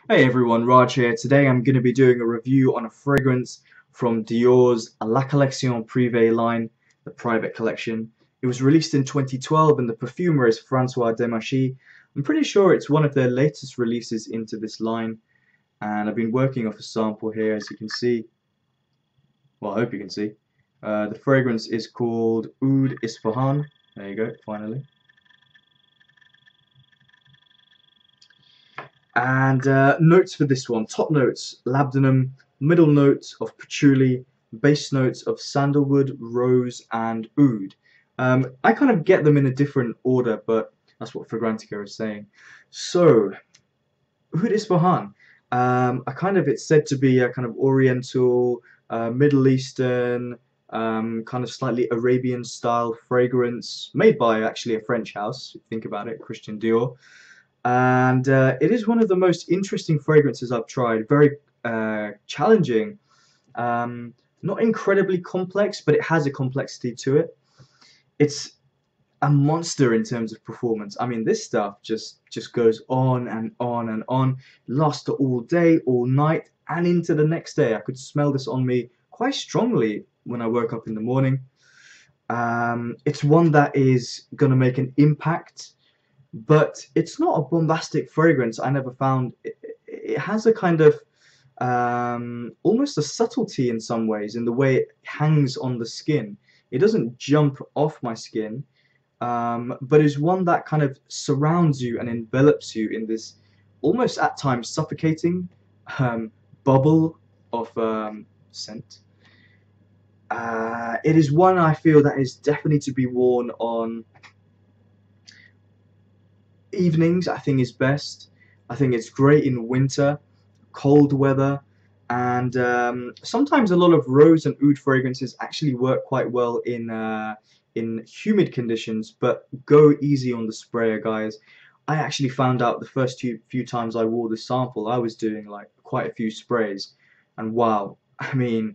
Hey everyone, Raj here. Today I'm going to be doing a review on a fragrance from Dior's La Collection Privée line, the private collection. It was released in 2012 and the perfumer is Francois Demachy. I'm pretty sure it's one of their latest releases into this line, and I've been working off a sample here, as you can see. Well, I hope you can see. The fragrance is called Oud Ispahan. There you go, finally. And notes for this one: top notes, labdanum; middle notes of patchouli; base notes of sandalwood, rose, and oud. I kind of get them in a different order, but that's what Fragrantica is saying. So, Oud Ispahan. It's said to be a kind of Oriental, Middle Eastern, kind of slightly Arabian style fragrance made by actually a French house. If you think about it, Christian Dior. And it is one of the most interesting fragrances I've tried. Very challenging, not incredibly complex, but it has a complexity to it. It's a monster in terms of performance. I mean, this stuff just goes on and on and on, lasts all day, all night, and into the next day. I could smell this on me quite strongly when I woke up in the morning. It's one that is going to make an impact, but it's not a bombastic fragrance. I never found it has a kind of almost a subtlety in some ways in the way it hangs on the skin. It doesn't jump off my skin, but is one that kind of surrounds you and envelops you in this almost at times suffocating um, bubble of scent. It is one I feel that is definitely to be worn on evenings. I think is best. I think it's great in winter, cold weather, and sometimes a lot of rose and oud fragrances actually work quite well in humid conditions. But go easy on the sprayer, guys. I actually found out the first few times I wore the sample, I was doing like quite a few sprays, and wow, I mean,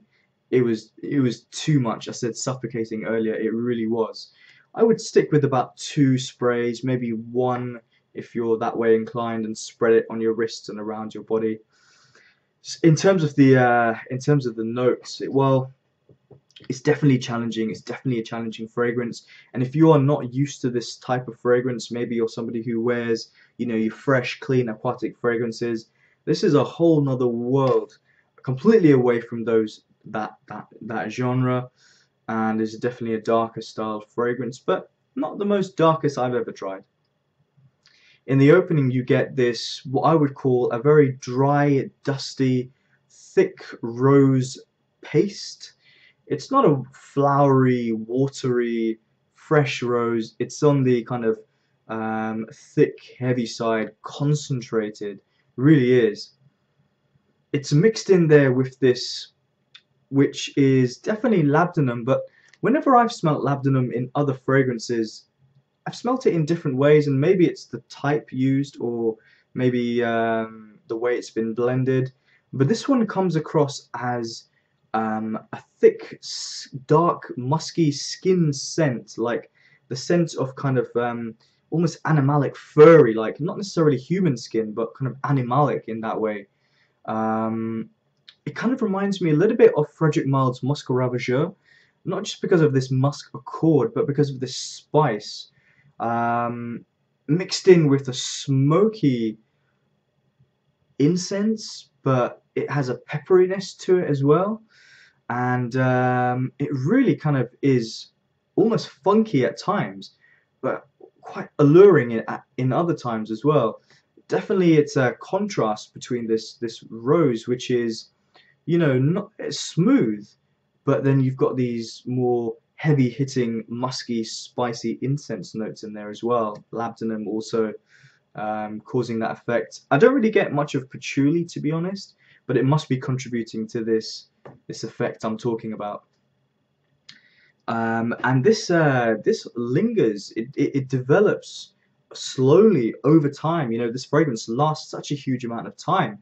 it was too much. I said suffocating earlier. It really was. I would stick with about two sprays, maybe one if you're that way inclined, and spread it on your wrists and around your body. In terms of the notes, it's definitely challenging. It's definitely a challenging fragrance. And if you are not used to this type of fragrance, maybe you're somebody who wears, your fresh, clean, aquatic fragrances. This is a whole nother world, completely away from that genre, and is definitely a darker style fragrance, but not the most darkest I've ever tried. In the opening, you get this, what I would call a very dry, dusty, thick rose paste. It's not a flowery, watery, fresh rose. It's on the kind of thick, heavy side, concentrated. Really is. It's mixed in there with this, which is definitely labdanum, but whenever I've smelt labdanum in other fragrances, I've smelt it in different ways, and maybe it's the type used, or maybe the way it's been blended. But this one comes across as a thick, dark, musky skin scent, like the scent of kind of almost animalic, furry, like not necessarily human skin, but kind of animalic in that way. Um, it kind of reminds me a little bit of Frederic Mild's Musc Ravageur, not just because of this musk accord, but because of this spice, um, mixed in with a smoky incense, but it has a pepperiness to it as well, and it really kind of is almost funky at times, but quite alluring in other times as well. Definitely, it's a contrast between this rose, which is, not it's smooth, but then you've got these more heavy hitting, musky, spicy incense notes in there as well. Labdanum also causing that effect. I don't really get much of patchouli, to be honest, but it must be contributing to this effect I'm talking about. And this lingers. It develops slowly over time. This fragrance lasts such a huge amount of time,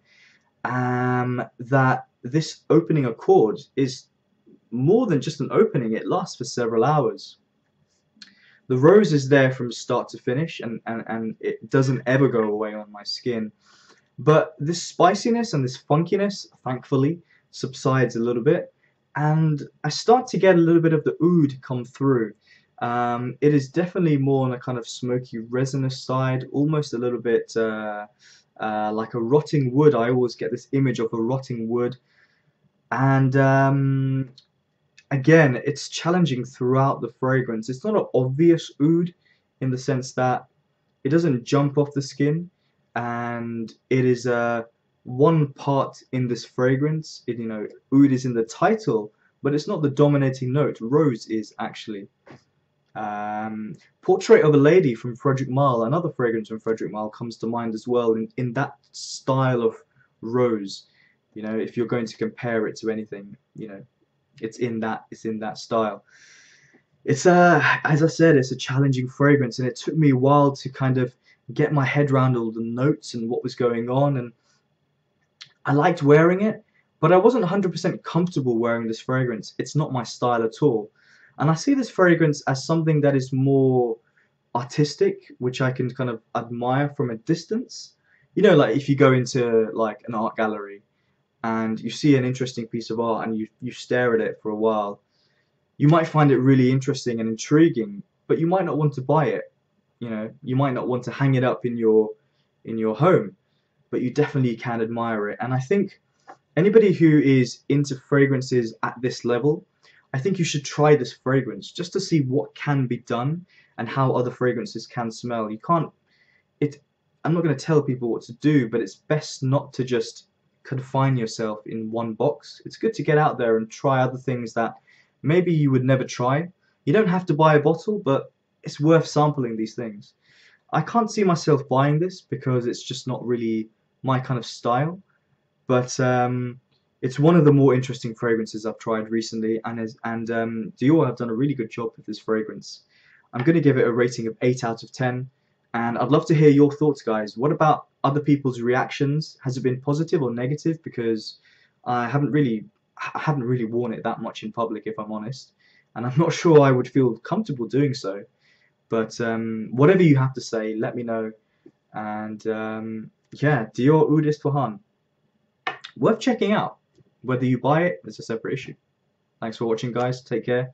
that this opening accord is more than just an opening. It lasts for several hours. The rose is there from start to finish, and it doesn't ever go away on my skin. But this spiciness and this funkiness, thankfully, subsides a little bit, and I start to get a little bit of the oud come through. It is definitely more on a kind of smoky resinous side, almost a little bit like a rotting wood. I always get this image of a rotting wood, and again, it's challenging throughout the fragrance. It's not an obvious oud in the sense that it doesn't jump off the skin, and it is one part in this fragrance. Oud is in the title, but it's not the dominating note. Rose is actually. Portrait of a Lady from Frederick Malle, another fragrance from Frederick Malle, comes to mind as well in that style of rose. If you're going to compare it to anything, it's in that style. It's as I said, it's a challenging fragrance, and it took me a while to kind of get my head around all the notes and what was going on. And I liked wearing it, but I wasn't 100% comfortable wearing this fragrance. It's not my style at all. And I see this fragrance as something that is more artistic, which I can kind of admire from a distance. Like if you go into like an art gallery and you see an interesting piece of art and you stare at it for a while, you might find it really interesting and intriguing, but you might not want to buy it. You might not want to hang it up in your home, but you definitely can admire it. And I think anybody who is into fragrances at this level, I think you should try this fragrance just to see what can be done and how other fragrances can smell. You can't it I'm not going to tell people what to do, but it's best not to just confine yourself in one box. It's good to get out there and try other things that maybe you would never try. You don't have to buy a bottle, but it's worth sampling these things. I can't see myself buying this because it's just not really my kind of style, but it's one of the more interesting fragrances I've tried recently, and Dior have done a really good job with this fragrance. I'm going to give it a rating of 8 out of 10, and I'd love to hear your thoughts, guys. What about other people's reactions? Has it been positive or negative? Because I haven't really worn it that much in public, if I'm honest, and I'm not sure I would feel comfortable doing so. But whatever you have to say, let me know. And yeah, Dior Oud Ispahan, worth checking out. Whether you buy it, it's a separate issue. Thanks for watching, guys. Take care.